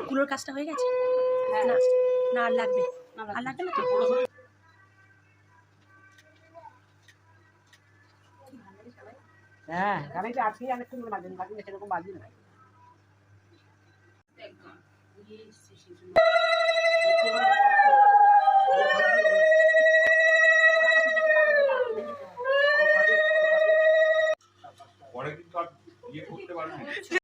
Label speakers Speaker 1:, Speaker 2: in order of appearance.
Speaker 1: কুলোর কাজটা হয়ে গেছে? না না, আর লাগবে? আর লাগবে না তো?
Speaker 2: হ্যাঁ, আমি যে আজকে অনেকক্ষণ বাজে না, বাজে সেরকম বাজে না।
Speaker 3: পরে কিন্তু আর ইয়ে করতে পারবি।